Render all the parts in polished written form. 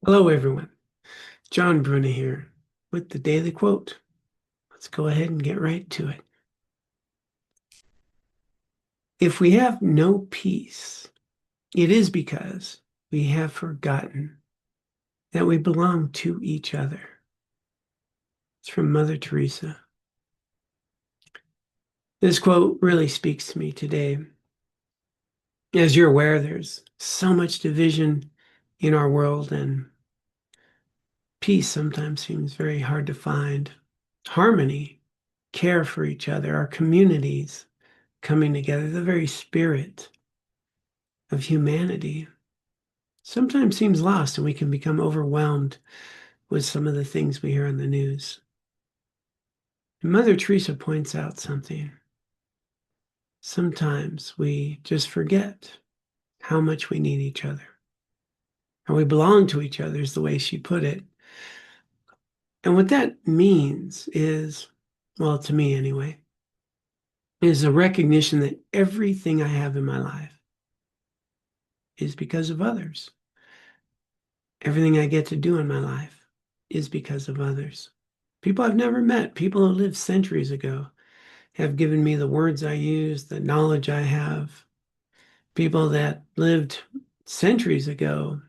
Hello, everyone. John Bruna here with the Daily Quote. Let's go ahead and get right to it. If we have no peace, it is because we have forgotten that we belong to each other. It's from Mother Teresa. This quote really speaks to me today. As you're aware, there's so much division in our world, and peace sometimes seems very hard to find. Harmony, care for each other, our communities coming together, the very spirit of humanity sometimes seems lost, and we can become overwhelmed with some of the things we hear on the news. And Mother Teresa points out something. Sometimes we just forget how much we need each other, how we belong to each other, is the way she put it. And what that means is, well, to me anyway, is a recognition that everything I have in my life is because of others. Everything I get to do in my life is because of others. People I've never met, people who lived centuries ago, have given me the words I use, the knowledge I have. People that lived centuries ago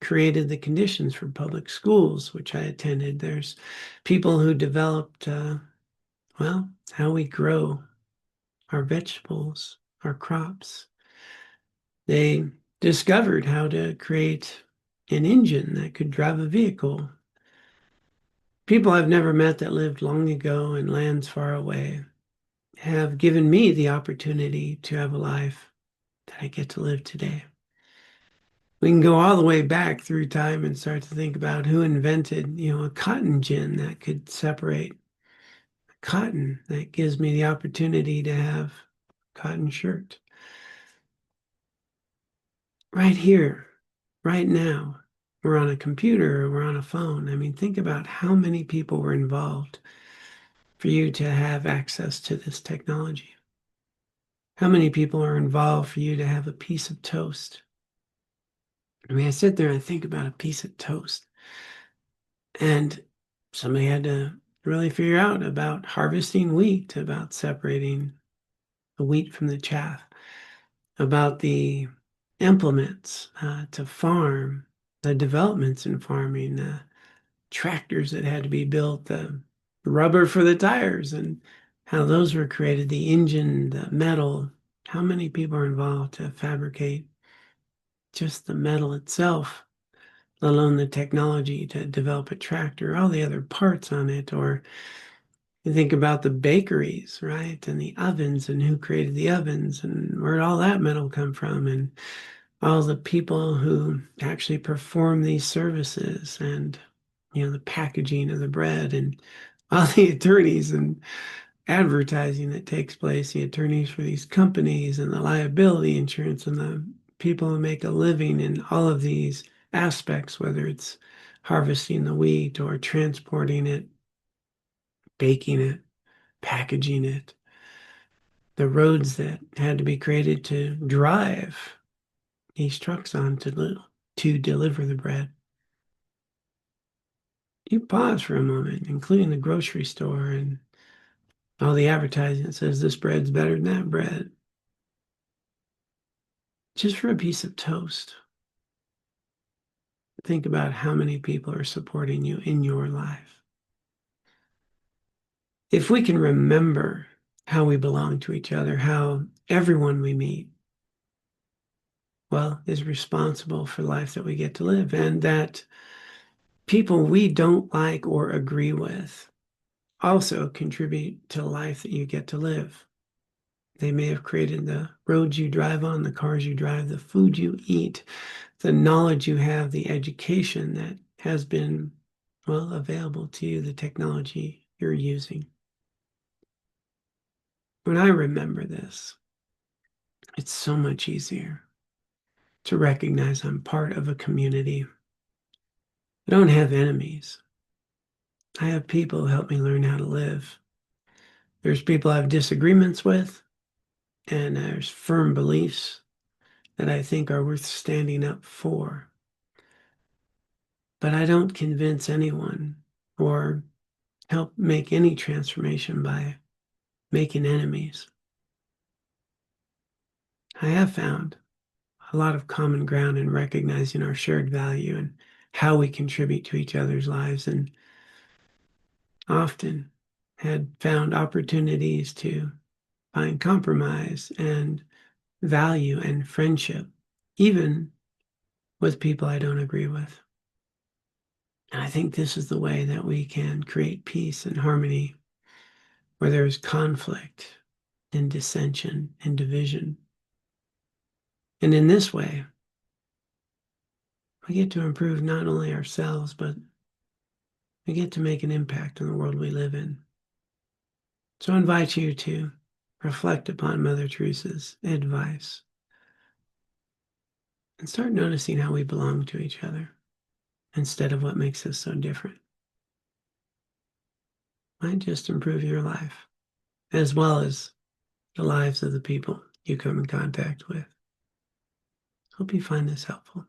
created the conditions for public schools, which I attended. There's people who developed, well, how we grow our vegetables, our crops. They discovered how to create an engine that could drive a vehicle. People I've never met that lived long ago in lands far away have given me the opportunity to have a life that I get to live today. We can go all the way back through time and start to think about who invented, a cotton gin that could separate cotton, that gives me the opportunity to have a cotton shirt. Right here, right now, we're on a computer or we're on a phone. I mean, think about how many people were involved for you to have access to this technology. How many people are involved for you to have a piece of toast? I mean, I sit there and think about a piece of toast, and somebody had to really figure out about harvesting wheat, about separating the wheat from the chaff, about the implements to farm, the developments in farming, the tractors that had to be built, the rubber for the tires, and how those were created, the engine, the metal. How many people are involved to fabricate just the metal itself, let alone the technology to develop a tractor, all the other parts on it? Or you think about the bakeries, right? And the ovens, and who created the ovens, and where did all that metal come from? And all the people who actually perform these services, and the packaging of the bread, and all the attorneys and advertising that takes place, the attorneys for these companies, and the liability insurance, and the people who make a living in all of these aspects, whether it's harvesting the wheat or transporting it, baking it, packaging it, the roads that had to be created to drive these trucks on to deliver the bread. You pause for a moment, including the grocery store and all the advertising that says this bread's better than that bread, just for a piece of toast. Think about how many people are supporting you in your life. If we can remember how we belong to each other, how everyone we meet, well, is responsible for the life that we get to live, and that people we don't like or agree with also contribute to the life that you get to live. They may have created the roads you drive on, the cars you drive, the food you eat, the knowledge you have, the education that has been, well, available to you, the technology you're using. When I remember this, it's so much easier to recognize I'm part of a community. I don't have enemies. I have people who help me learn how to live. There's people I have disagreements with, and there's firm beliefs that I think are worth standing up for. But I don't convince anyone or help make any transformation by making enemies. I have found a lot of common ground in recognizing our shared value and how we contribute to each other's lives, and often had found opportunities to find compromise and value and friendship, even with people I don't agree with. And I think this is the way that we can create peace and harmony where there is conflict and dissension and division. And in this way, we get to improve not only ourselves, but we get to make an impact on the world we live in. So I invite you to reflect upon Mother Teresa's advice and start noticing how we belong to each other instead of what makes us so different. Might just improve your life as well as the lives of the people you come in contact with. Hope you find this helpful.